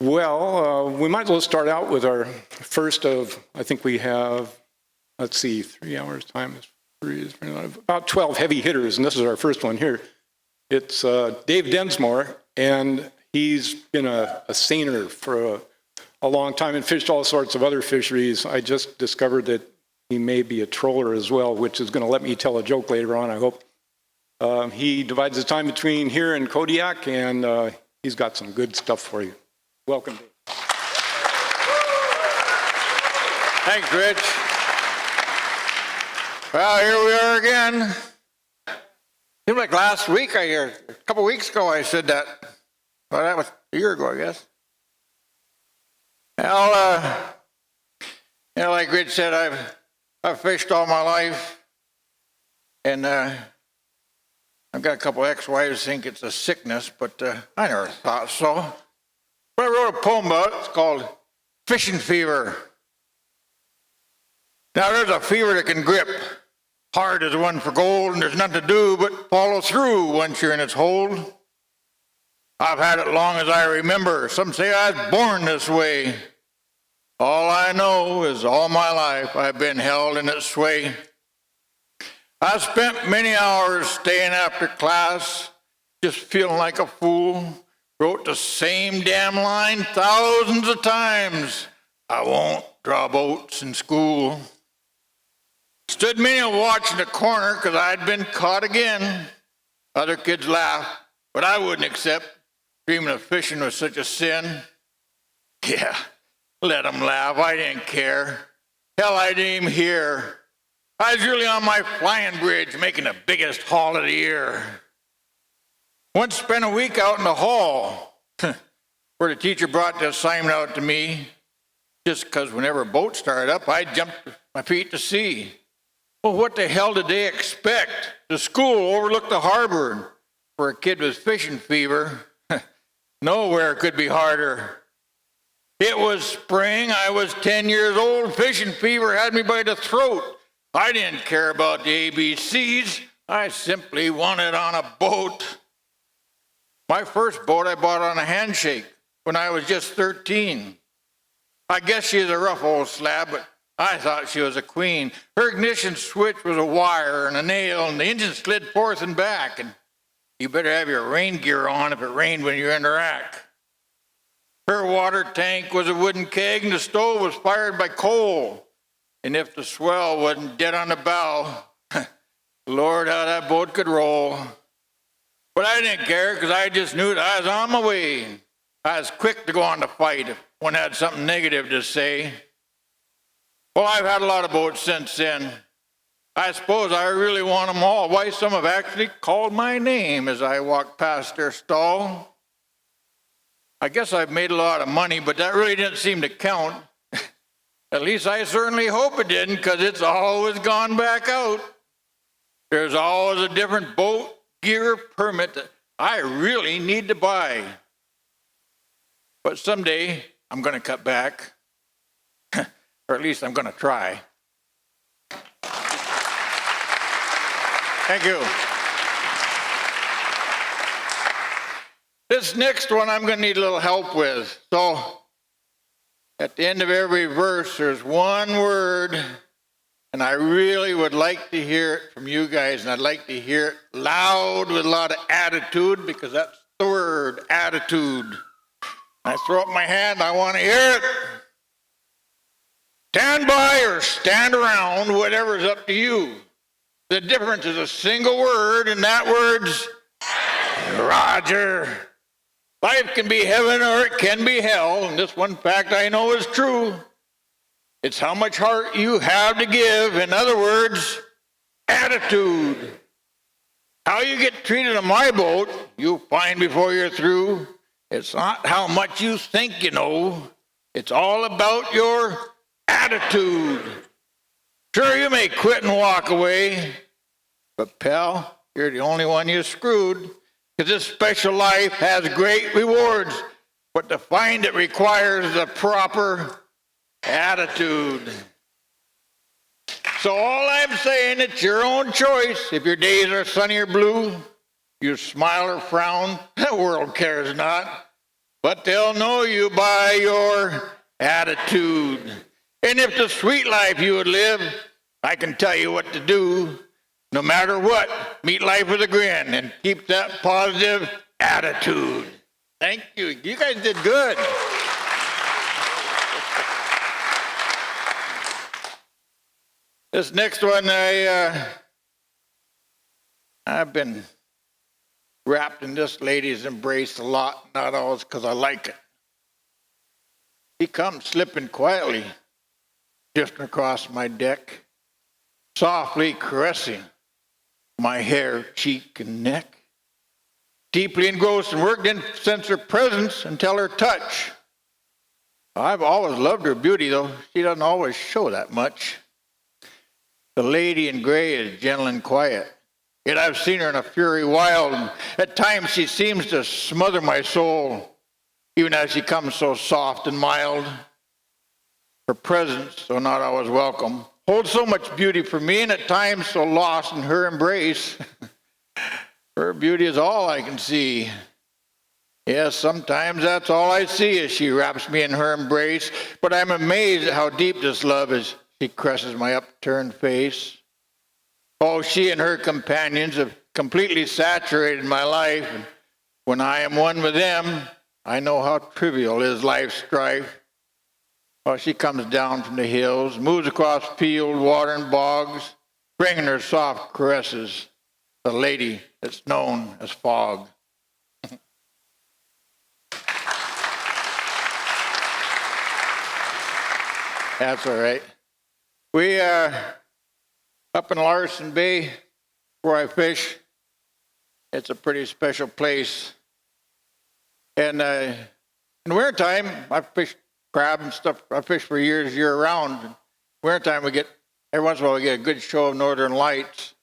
Well, we might as well start out with our first of, I think we have, let's see, 3 hours time is about 12 heavy hitters, and this is our first one here. It's Dave Densmore, and he's been a seiner for a long time and fished all sorts of other fisheries. I just discovered that he may be a troller as well, which is going to let me tell a joke later on, I hope. He divides his time between here and Kodiak, and he's got some good stuff for you. Welcome, Dave. Thanks, Rich. Well, here we are again. Seemed like last week a couple weeks ago I said that. Well, that was a year ago, I guess. Well, like Rich said, I've fished all my life, and I've got a couple ex-wives think it's a sickness, but I never thought so. But I wrote a poem about it. It's called Fishing Fever. Now, there's a fever that can grip hard as one for gold, and there's nothing to do but follow through once you're in its hold. I've had it long as I remember. Some say I was born this way. All I know is all my life I've been held in its sway. I spent many hours staying after class, just feeling like a fool. Wrote the same damn line thousands of times. I won't draw boats in school. Stood many a watch in the corner because I'd been caught again. Other kids laughed, but I wouldn't accept. Dreaming of fishing was such a sin. Yeah, let them laugh. I didn't care. Hell, I didn't even hear. I was really on my flying bridge making the biggest haul of the year. Once spent a week out in the hall where the teacher brought the assignment out to me just because whenever a boat started up, I'd jump my feet to sea. Well, what the hell did they expect? The school overlooked the harbor for a kid with fishing fever. Nowhere could be harder. It was spring. I was 10 years old. Fishing fever had me by the throat. I didn't care about the ABCs. I simply wanted on a boat. My first boat I bought on a handshake when I was just 13. I guess she's a rough old slab, but I thought she was a queen. Her ignition switch was a wire and a nail, and the engine slid forth and back, and you better have your rain gear on if it rained when you're in Iraq. Her water tank was a wooden keg, and the stove was fired by coal. And if the swell wasn't dead on the bow, Lord, how that boat could roll. But I didn't care because I just knew that I was on my way. I was quick to go on the fight if one had something negative to say. Well, I've had a lot of boats since then. I suppose I really want them all. Why, some have actually called my name as I walked past their stall. I guess I've made a lot of money, but that really didn't seem to count. At least I certainly hope it didn't, because it's always gone back out. There's always a different boat, gear, permit that I really need to buy. But someday I'm going to cut back, or at least I'm going to try. Thank you. This next one I'm going to need a little help with. So at the end of every verse, there's one word, and I really would like to hear it from you guys, and I'd like to hear it loud with a lot of attitude, because that's the word, attitude. I throw up my hand, I want to hear it. Stand by or stand around, whatever's up to you. The difference is a single word, and that word's Roger. Life can be heaven or it can be hell, and this one fact I know is true. It's how much heart you have to give. In other words, attitude. How you get treated on my boat, you'll find before you're through. It's not how much you think you know. It's all about your attitude. Sure, you may quit and walk away, but pal, you're the only one you screwed, because this special life has great rewards, but to find it requires the proper attitude. So all I'm saying, it's your own choice. If your days are sunny or blue, you smile or frown, the world cares not. but they'll know you by your attitude. And if the sweet life you would live, I can tell you what to do. No matter what, meet life with a grin and keep that positive attitude. Thank you. You guys did good. This next one, I've been wrapped in this lady's embrace a lot, not always because I like it. He comes slipping quietly, drifting across my deck, softly caressing my hair, cheek, and neck. Deeply engrossed and worked in sense her presence until her touch. I've always loved her beauty, though she doesn't always show that much. The lady in gray is gentle and quiet, yet I've seen her in a fury wild, and at times she seems to smother my soul, even as she comes so soft and mild. Her presence, though not always welcome, holds so much beauty for me, and at times so lost in her embrace. Her beauty is all I can see. Yes, sometimes that's all I see as she wraps me in her embrace, but I'm amazed at how deep this love is. She caresses my upturned face. Oh, she and her companions have completely saturated my life, and when I am one with them, I know how trivial is life's strife. Oh, she comes down from the hills, moves across field, water, and bogs, bringing her soft caresses, the lady that's known as fog. That's all right. We up in Larson Bay, where I fish. It's a pretty special place. And in wintertime, I fish crab and stuff. I fish for years, year round. Wintertime, every once in a while, we get a good show of northern lights.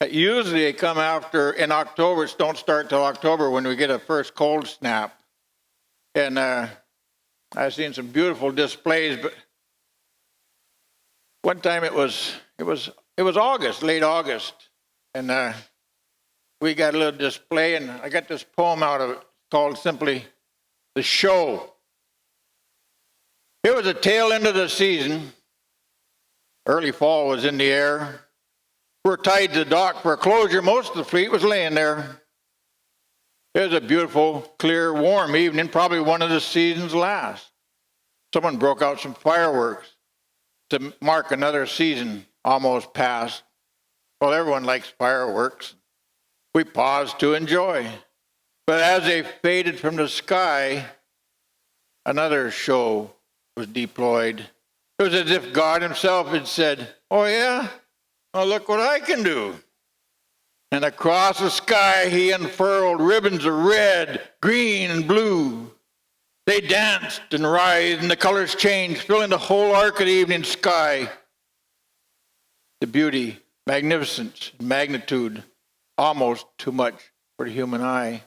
Usually they come in October. It don't start till October when we get a first cold snap. And I've seen some beautiful displays, but one time it was August, late August, and we got a little display, and I got this poem out of it called simply "The Show." It was a tail end of the season. Early fall was in the air. We're tied to the dock for a closure. Most of the fleet was laying there. It was a beautiful, clear, warm evening, probably one of the season's last. Someone broke out some fireworks to mark another season almost past. Well, everyone likes fireworks. We paused to enjoy. But as they faded from the sky, another show was deployed. It was as if God himself had said, "Oh yeah? Well, look what I can do." And across the sky he unfurled ribbons of red, green, and blue. They danced and writhed, and the colors changed, filling the whole arc of the evening sky. The beauty, magnificence, and magnitude, almost too much for the human eye.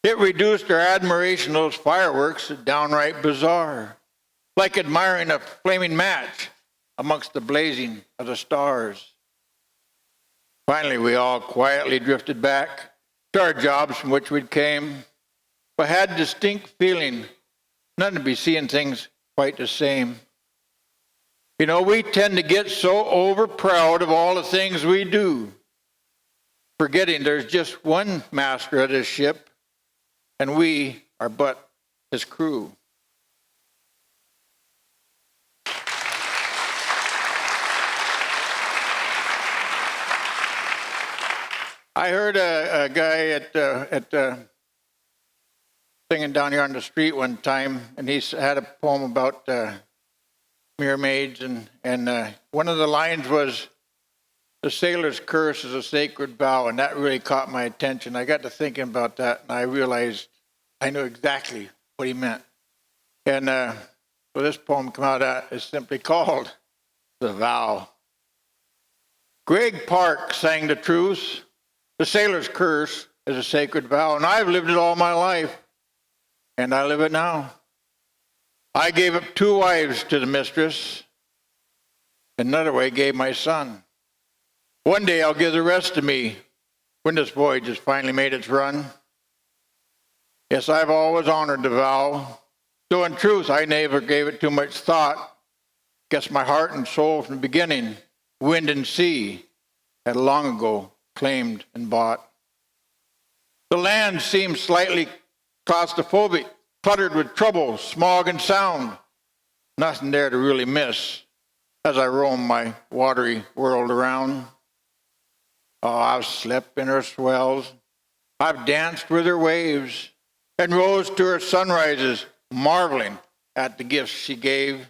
It reduced our admiration of those fireworks to downright bizarre, like admiring a flaming match amongst the blazing of the stars. Finally, we all quietly drifted back to our jobs from which we'd came, but had a distinct feeling not to be seeing things quite the same. You know, we tend to get so overproud of all the things we do, forgetting there's just one master of this ship, and we are but his crew. I heard a guy at singing down here on the street one time, and he had a poem about mermaids, and one of the lines was, "The sailor's curse is a sacred vow," and that really caught my attention. I got to thinking about that, and I realized I knew exactly what he meant. And so this poem came out of that is simply called "The Vow." Greg Park sang the truth. The sailor's curse is a sacred vow, and I've lived it all my life, and I live it now. I gave up 2 wives to the mistress. Another way gave my son. One day I'll give the rest to me when this voyage has finally made its run. Yes, I've always honored the vow, though in truth I never gave it too much thought. Guess my heart and soul from the beginning, wind and sea, had long ago claimed and bought. The land seemed slightly claustrophobic, cluttered with trouble, smog and sound. Nothing there to really miss as I roamed my watery world around. Oh, I've slept in her swells, I've danced with her waves, and rose to her sunrises, marveling at the gifts she gave.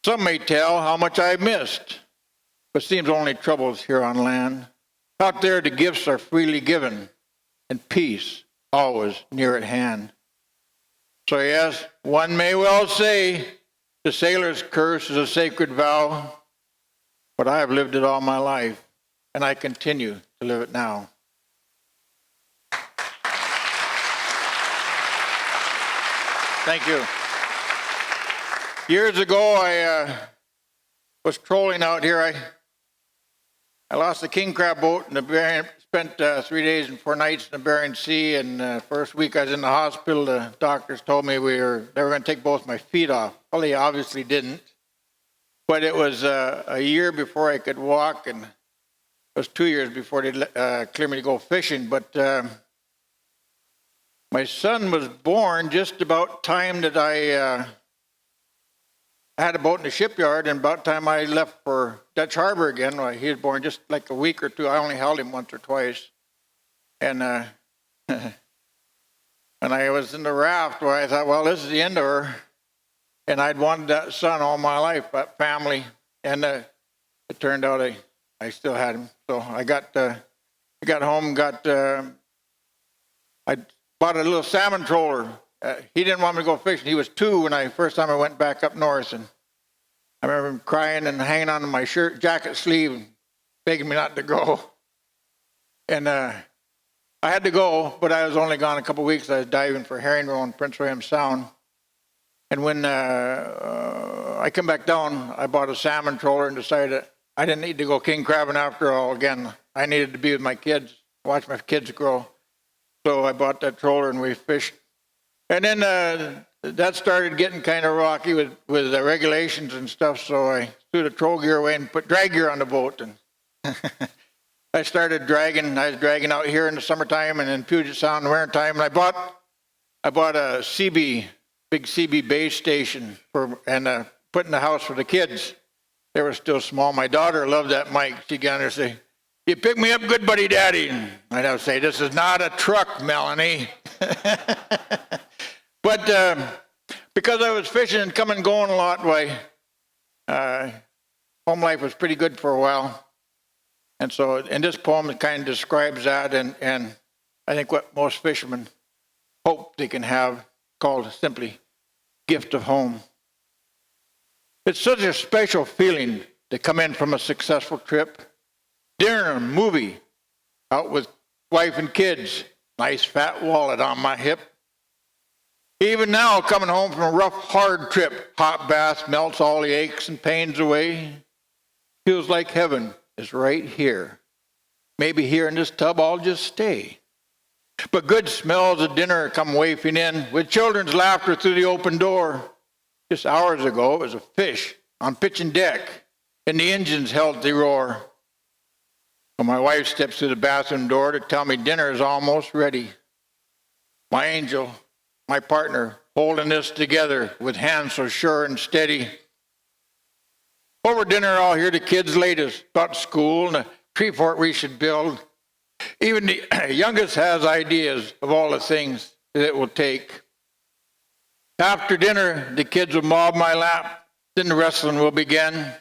Some may tell how much I missed, but seems only troubles here on land. Out there the gifts are freely given, and peace always near at hand. So yes, one may well say the sailor's curse is a sacred vow, but I have lived it all my life, and I continue to live it now. Thank you. Years ago, I was trolling out here. I lost a king crab boat and spent 3 days and 4 nights in the Bering Sea. And first week I was in the hospital, the doctors told me they were going to take both my feet off. Well, they obviously didn't. But it was a year before I could walk, and it was 2 years before they cleared me to go fishing. But my son was born just about time that I had a boat in the shipyard, and about time I left for Dutch Harbor again. Well, he was born just like a week or two. I only held him once or twice. And when I was in the raft, well, I thought, well, this is the end of her. And I'd wanted that son all my life, that family. And it turned out I still had him. So I got home, I bought a little salmon trawler. He didn't want me to go fishing. He was 2 when first time I went back up north, and I remember him crying and hanging on to my jacket sleeve, and begging me not to go. And I had to go, but I was only gone a couple of weeks. I was diving for herring roe in Prince William Sound. And when I come back down, I bought a salmon trawler and decided I didn't need to go king crabbing after all again. I needed to be with my kids, watch my kids grow. So I bought that trawler and we fished. And then that started getting kind of rocky with the regulations and stuff, so I threw the troll gear away and put drag gear on the boat. And I started dragging. I was dragging out here in the summertime and in Puget Sound in the wintertime. And I bought a CB, big CB base station and put in the house for the kids. They were still small. My daughter loved that mic. She'd get on there and say, "You pick me up good, buddy, Daddy." And I'd have to say, "This is not a truck, Melanie." But because I was fishing and coming and going a lot, home life was pretty good for a while. And so, and this poem kind of describes that, and I think what most fishermen hope they can have, called simply gift of home. It's such a special feeling to come in from a successful trip, dinner, movie, out with wife and kids, nice fat wallet on my hip. Even now, coming home from a rough, hard trip, hot bath melts all the aches and pains away. Feels like heaven is right here. Maybe here in this tub I'll just stay. But good smells of dinner come wafting in, with children's laughter through the open door. Just hours ago, it was a fish on pitching deck, and the engine's healthy roar. Well, my wife steps through the bathroom door to tell me dinner is almost ready. My angel, my partner, holding this together with hands so sure and steady. Over dinner, I'll hear the kids' latest about school and the tree fort we should build. Even the youngest has ideas of all the things that it will take. After dinner, the kids will mob my lap. Then the wrestling will begin.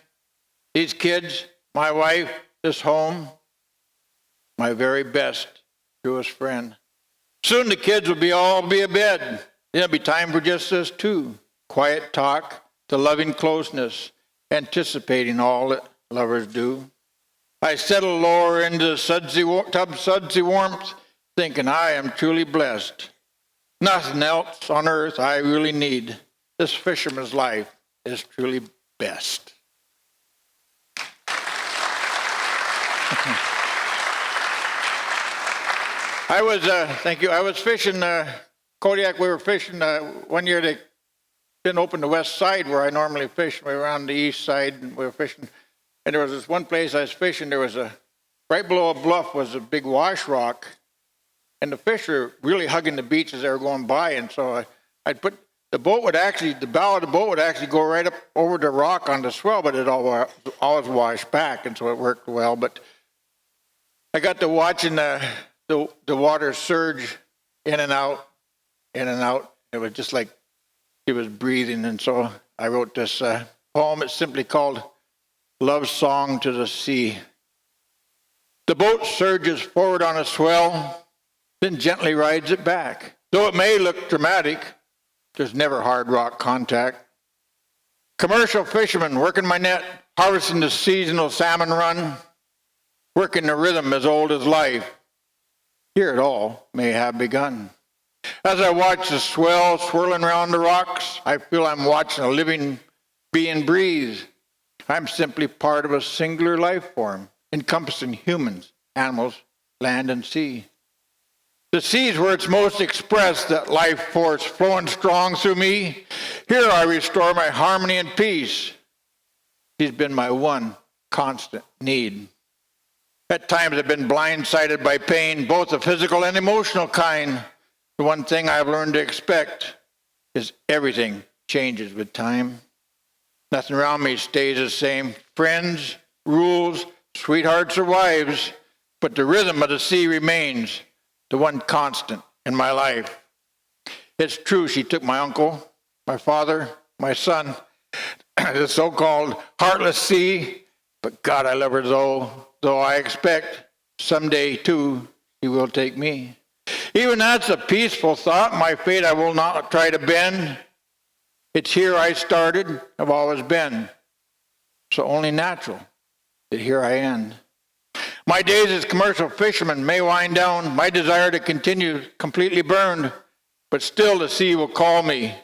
These kids, my wife, this home, my very best, truest friend. Soon the kids will all be abed. There'll be time for just us two. Quiet talk to loving closeness, anticipating all that lovers do. I settle lower into the sudsy warmth, thinking I am truly blessed. Nothing else on earth I really need. This fisherman's life is truly best. Thank you. I was fishing Kodiak. We were fishing one year. They didn't open the west side where I normally fish. We were on the east side, and we were fishing. And there was this one place I was fishing. There was right below a bluff was a big wash rock, and the fish were really hugging the beach as they were going by. And so I'd put the bow of the boat would actually go right up over the rock on the swell, but it always washed back, and so it worked well. But I got to watching the water surge in and out, in and out. It was just like it was breathing, and so I wrote this poem. It's simply called Love Song to the Sea. The boat surges forward on a swell, then gently rides it back. Though it may look dramatic, there's never hard rock contact. Commercial fishermen working my net, harvesting the seasonal salmon run, working the rhythm as old as life. Here it all may have begun. As I watch the swell swirling around the rocks, I feel I'm watching a living being breathe. I'm simply part of a singular life form, encompassing humans, animals, land, and sea. The sea's where it's most expressed, that life force flowing strong through me. Here I restore my harmony and peace. She's been my one constant need. At times I've been blindsided by pain, both the physical and emotional kind. The one thing I've learned to expect is everything changes with time. Nothing around me stays the same. Friends, rules, sweethearts or wives, but the rhythm of the sea remains, the one constant in my life. It's true she took my uncle, my father, my son, the so-called heartless sea, but God, I love her though I expect someday too she will take me. Even that's a peaceful thought. My fate I will not try to bend. It's here I started, I've always been. So only natural that here I end. My days as commercial fisherman may wind down, my desire to continue completely burned, but still the sea will call me.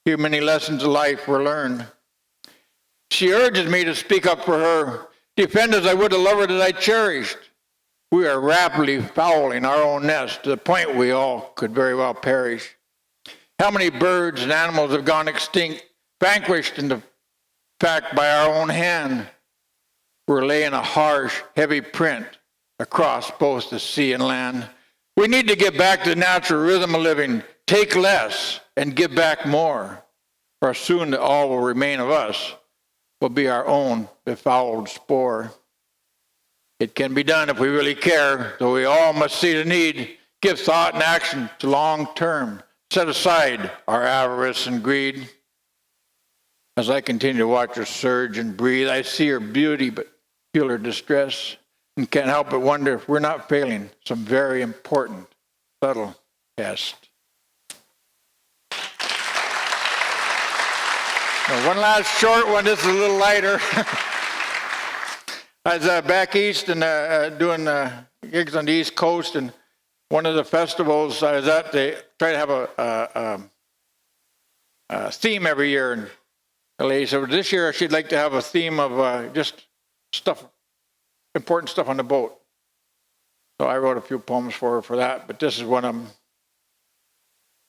Here many lessons of life were learned. She urges me to speak up for her, defend as I would a lover that I cherished. We are rapidly fouling our own nest to the point we all could very well perish. How many birds and animals have gone extinct, vanquished in the fact by our own hand? We're laying a harsh, heavy print across both the sea and land. We need to get back to the natural rhythm of living, take less and give back more, or soon all will remain of us will be our own befouled spore. It can be done if we really care, though we all must see the need, give thought and action to long term, set aside our avarice and greed. As I continue to watch her surge and breathe, I see her beauty but feel her distress and can't help but wonder if we're not failing some very important, subtle test. Now, one last short one, this is a little lighter. I was back east and doing gigs on the East Coast, and one of the festivals I was at, they try to have a theme every year. And Elaine said, this year she'd like to have a theme of just stuff, important stuff on the boat. So I wrote a few poems for her for that, but this is one of them.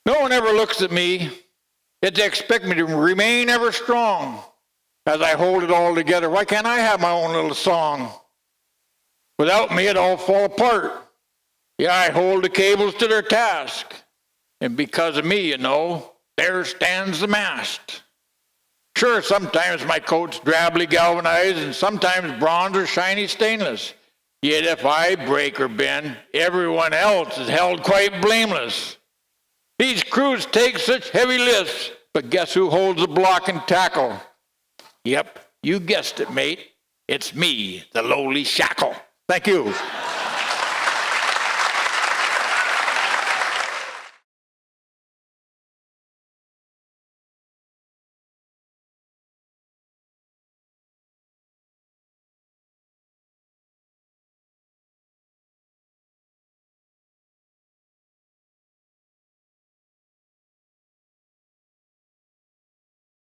No one ever looks at me, yet they expect me to remain ever strong. As I hold it all together, why can't I have my own little song? Without me, it all fall apart. Yeah, I hold the cables to their task. And because of me, there stands the mast. Sure, sometimes my coat's drably galvanized, and sometimes bronze or shiny stainless. Yet if I break or bend, everyone else is held quite blameless. These crews take such heavy lifts, but guess who holds the block and tackle? Yep, you guessed it, mate. It's me, the lowly shackle. Thank you.